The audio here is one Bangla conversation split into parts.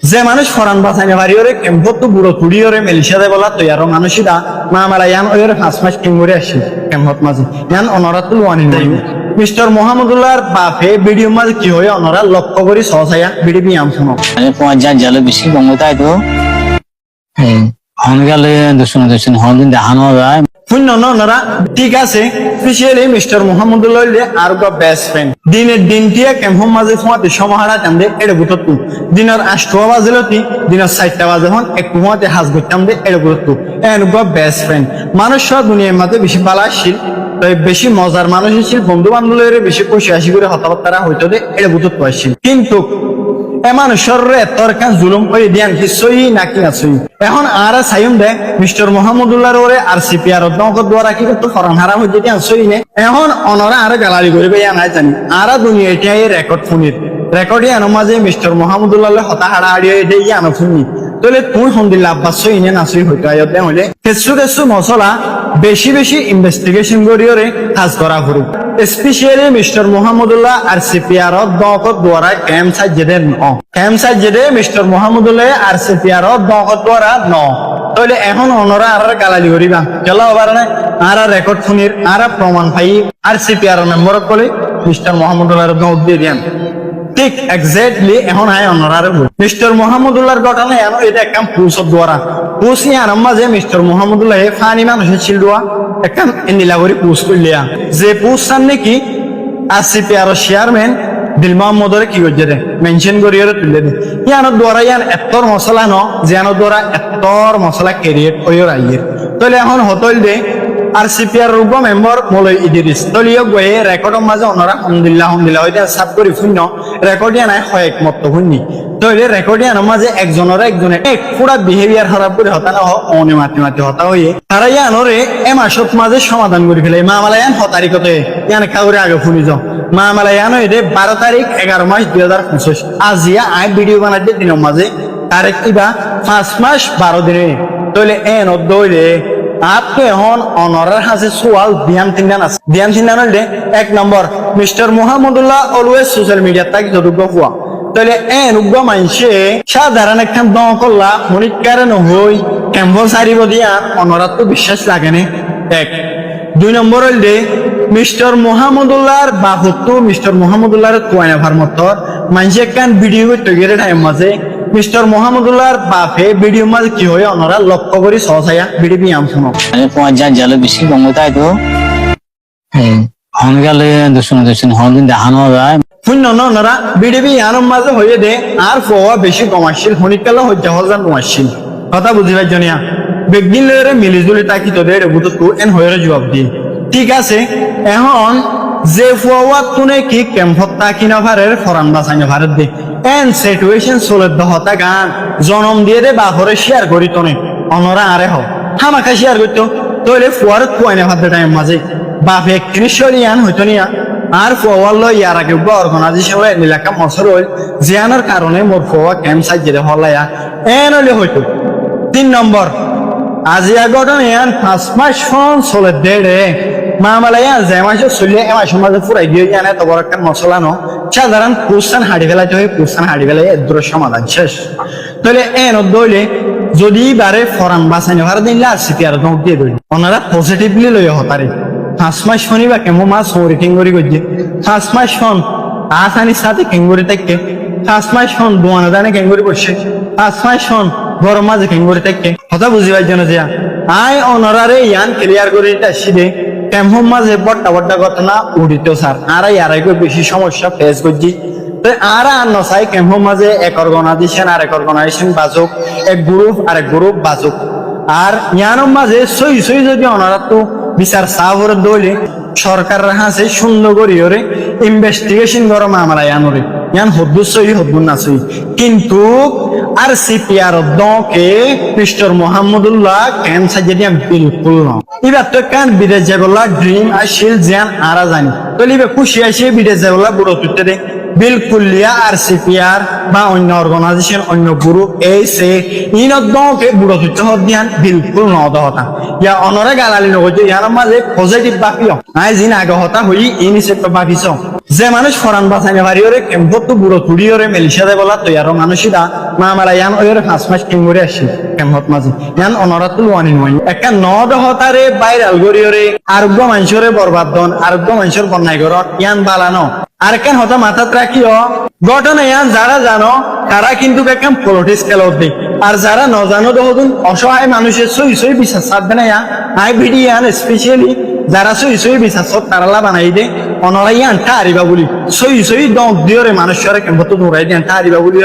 যে মানুষ ফরান বাঁচাইনে পারি ওরে কেম্পত তো বুড়ো তুড়ি ওরে মেলিশা দেয় বলা তৈয়ার মানুষরা মামালা ইয়ান ওরে 5 মাস কেম করে আসছে কেম্পত মাঝে ইয়ান অনরাত লোয়ানি নাই মিস্টার মোহাম্মদুল্লাহর বাপে ভিডিও মাঝে কি হয় অনরা লক্ষ্য করে সহসায়া ভিডিও বিয়াম শুনো পয়েন্ট যা জালে বেশি গঙ্গ তাই তো হন গেলে দূষণ হন দিন দেখানো যায় শূন্য নরা ঠিক আছে স্পেশালি মিস্টার মোহাম্মদুল্লাহ আর বেস্ট ফ্রেন্ড দিনের দিনটিয়া কেমন মাঝে ফোঁয়াতে সমাহারা টান্দে এড়ে বুটত দিনের 8টা বাজলতি দিনের 4টা বাজে হন এক ফোঁয়াতে হাজ করতাম দে এড়ে বুটত এনুকা বেস্ট ফ্রেন্ড মানুষ সব দুনিয়ার মাঝে বেশি ভালো আসছিল বেশি মজার মানুষ ছিল বন্ধু বান্ধবের বেশি খুশি হাসি করে হতাবার্তারা হইতো দে এড়ে বুটত আসছিল কিন্তু মানুষের তরকান জুলুম করে দিয়ান কি সই নাকি না সই এখন আর সাইম দে মিস্টার মোহাম্মদুল্লাহর ওরে আর সিপিআর দ্বারা কি করতো ফরান হারাম হয়ে দিয়ান সই নে এখন অনরা আর গালালি করবে ইয়া নাই জানি আর দুনিয়া এটাই রেকর্ড ফোনের রেকর্ড ইয়ানো মাঝে মিস্টার মোহাম্মদুল্লাহ হতা হারা হারিয়ে দে ইয়ানো ফোননি তাহলে তুই হন্দিল্লা আব্বাস সই নে না সই হইতো আয়তে হইলে কিছু মশলা বেশি বেশি ইনভেস্টিগেশন করিওরে কাজ করা করুক স্পেশালি মিস্টার মোহাম্মদুল্লাহ আর সিপিআর দ্বারা ক্যাম্প সাজ্জেদে মিস্টার মোহাম্মদুল্লাহ আর সিপিআর দ্বারা তাহলে এখন অনরা আর গালালি করিবা চলা হবার না আর রেকর্ড শুনির আর প্রমাণ পাই আর সিপিআর মেম্বার কলে মিস্টার মোহাম্মদুল্লাহ দিয়ে দিয়ান ঠিক এক্স্যাক্টলি এখন হাই অনরারে মিস্টার মোহাম্মদুল্লাহর ঘটনা এনো এটা একদম পুরুষের দ্বারা পুরুষ ইয়ার মাঝে মিস্টার মোহাম্মদুল্লাহ ফানি মানুষের ছিল একদম এনিলা করে পুরুষ করলিয়া যে পুরুষ নাকি আসিপিআর চেয়ারম্যান দিল মোহাম্মদরে কি করছে রে মেনশন করিয়ে তুলে দে ইয়ানোর দ্বারা ইয়ান এত্তর মশলা ন জিয়ানোর দ্বারা এত্তর মশলা ক্যারিয়েট করিয়ে আইয়ের তাহলে এখন হতল দে আর সিপিআর রূপ মেম্বার মলয় ইদিরিস তলিও গয়ে রেকর্ডের মাঝে অনরা আলহামদুলিল্লাহ হইতে সাব করি শূন্য রেকর্ড নাই হয় একমত শুনি তইলে রেকর্ড মাঝে একজনে পুরা বিহেভিয়ার খারাপ করে হতা না অনে মাতি হতা হয়ে তারা ইয়ানরে মাসত মাঝে সমাধান করে ফেলে মামালায়ান 6 তারিখতে ইয়ান কাউরে আগে শুনি যাও মামালায়ান এদে 12 তারিখ 11 মাস 2025 আজিয়া আই ভিডিও বানাইতে দিনের মাঝে তারিখ কিবা 5 মাস 12 দিনে তইলে দইলে আপনি এখন অনরের হাসে সোয়াল ধ্যান তিনদান হলে 1 নম্বর mister Mohammadullah always social media তাকে যতটুকু হওয়া তাহলে উগ্র মানুষে সাধারণ একটা দম করলা মনিক কারণ হই ক্যাম্পল সারিব দিয়া অনরাত তো বিশ্বাস লাগে না 1 2 নম্বর হইলে মিস্টার মোহাম্মদুল্লাহর বাপত্তু মিস্টার মোহাম্মদুল্লাহর কোয়াইনা ফার্মতর মানুষে একখান ভিডিও করতে গেলে টাইম মাঝে মিস্টার মোহাম্মদুল্লাহর বাপে ভিডিও মাঝে কি হয় অনরা লক্ষ্য করে সহসায়া ভিডিও বিয়াম শুনো পয়েন্ট যা জালে বেশি গঙ্গ তাই তো হন গেলে দূষণ হন দিন দেখানো যায় শূন্য নরা ভিডিও বিয়ানোর মাঝে হয়ে দে আর ফোয়া বেশি কমার্শিয়াল হনিকাল হজ্জা হজান কমার্শিয়াল কথা বুঝিবার জনিয়া বেগদিন লয়ের মিলিজুলি তাকি তোদের বুঝত এন হয়ে জবাব দিয়ে ঠিক আছে এখন যে ফোয়া তুনে কি ক্যাম্পত তাকি না ভারের ফরান বাসাইনা ভারত দে এন সিচুয়েশন চলে হতা গান জনম দিয়ে দে বাপরে শেয়ার করি তনে অনরা আরে হ হামাখা শেয়ার করতো তইলে ফুয়ারত কুয়াইনা ভাত টাইম মাঝে বাপ এক জিনিস হইতো নিয়া আর ফোয়াল ইয়ার আগে অর্গানাইজেশন এলাকা মশর হইল জিয়ানোর কারণে মোর ফোয়া ক্যাম্প সাইজে হলাইয়া এন হইলে হইতো 3 নম্বর আজিয়া ঘটনা ইয়ান 5 মাস ফোন চলে দেড়ে মামালাইয়া যে মাসে চলিয়ে মাসের মাঝে পুরাই দিয়ে জানে তো বড় একটা মশলা ন সাধারণ পুরস্থান হাড়ি ফেলাইতে হয় পুরস্থান হাড়ি ফেলাই এর সমাধান শেষ তাহলে দইলে যদি বারে ফরান বাসাইনে ভাড়া দিন আর সিপিআর দিয়ে দইল ওনারা পজিটিভলি লই হতারে 5 মাস ফোনই বা কেমন মাস হরি কিঙ্গরি করছে 5 মাস ফোন আসানির সাথে কিঙ্গরি থেকে 5 মাস ফোন দোয়ানা দানে কিঙ্গরি করছে 5 মাস ফোন গরম মাঝে কিঙ্গরি থেকে কথা বুঝিবার জন্য যে আই অনারারে ইয়ান ক্লিয়ার করে আসি কেমন মাঝে বড়টা ঘটনা উঠিত স্যার আড়াই বেশি সমস্যা ফেস করছি আর নসাই কেমন মাঝে এক অর্গানাইজেশন আর এক অর্গানাইজেশন বাজুক এক গ্রুপ বাজুক আর ইয়ানোর মাঝে সই যদি অনারা তো বিচার সাহরে দইলে সরকার হাসে সুন্দর করি ওরে ইনভেস্টিগেশন করো মামলা ইয়ানোরে ইয়ান হদ্দু সই হদ্দু না সই কিন্তু আর সিপিআর দকে মিস্টার মোহাম্মদুল্লাহ ক্যান্সার যদি বিলকুল না এবার তো কান বিদেশ যাবলা ড্রিম আর শিল জিয়ান আরা জানি তো লিবে খুশি আসে বিদেশ যাবলা বুড়ো তুলতে দে বিলকুলিয়া আর সিপিআর বা অন্য অর্গানাইজেশন অন্য গ্রুপ এই সে ইনদকে বুড়ো তথ্য দিয়ান বিলকুল নদ হতা ইয়া অনরে গালালি নগজ ইয়ার মাঝে পজিটিভ বাপিও আই জিন আগে হতা হই ইনিসেপ্ট বাপিছ যে মানুষ ফরান বাসাইনে বাড়িওরে কেম্পত বুড়ো তুড়িওরে মেলিশা দে বলা তৈয়ার মানুষিরা মামারা ইয়ান ওরে 5 মাস টিম করে আসি কেম্পত মাঝে ইয়ান অনরাত ওয়ানি নয় একটা নদ হতারে ভাইরাল গরিওরে আরোগ্য মানুষরে বরবাদ দন আরোগ্য মানুষের বন্যায় করত ইয়ান বালানো আর কেন হতা মাথাত রাখিও ঘটনা ইয়ান যারা জানো তারা কিন্তু একদম পলিটিক্স খেলা দিক আর যারা নজানো দেখুন অসহায় মানুষের সই বিশ্বাস থাকবে না আই ভিডিও ইয়ান স্পেশালি যারা সই বিশ্বাস তারালা বানাই দে অনরা ইয়ান হারিবা বলি সই দক দিওরে মানুষের কেমন তো দৌড়াই দিয়ে হারিবা বলি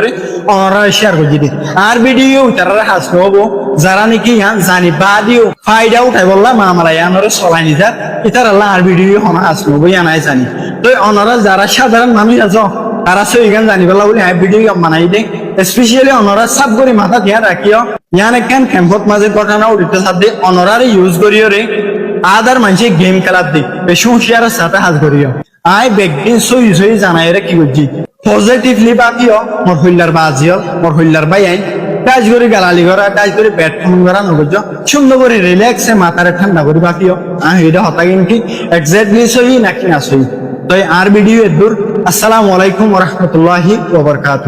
অনরা শেয়ার করে দিই আর ভিডিও তারা হাসতে হবো যারা নাকি ইয়ান জানি বা দিও ফায়দা উঠাই বললাম আমরা ইয়ানরে চলাই নি যার এটার আল্লাহ আর ভিডিও হনা হাসতে হবো ইয়ানাই জানি তো অনরা যারা সাধারণ মানুষ আছো তারা সই গান জানি বলা বলি ভিডিও বানাই দে স্পেশালি অনরা সাব করে মাথা দিয়া রাখিও ইয়ান একখান ক্যাম্পত মাঝে ঘটনা উঠিতে সাথে অনরারে ইউজ করিও রে আদার মানুষে গেম খেলার দিক বেশি হুঁশিয়ারের সাথে হাজ করিও আই বেগদিন সই জানাই রে কি করছি পজিটিভলি বাকিও মোর হইলার বাজিও মোর হইলার বাই আইন কাজ করে গালালি করা কাজ করে পেট ফোন করা নগজ সুন্দর করে রিল্যাক্সে মাথারে ঠান্ডা করে বাকিও এটা হতা কিন্তু এক্স্যাক্টলি সই নাকি না সই তো আর ভিডিও এর দূর আসসালামু আলাইকুম ওয়া রাহমাতুল্লাহি ওয়া বারাকাতুহু।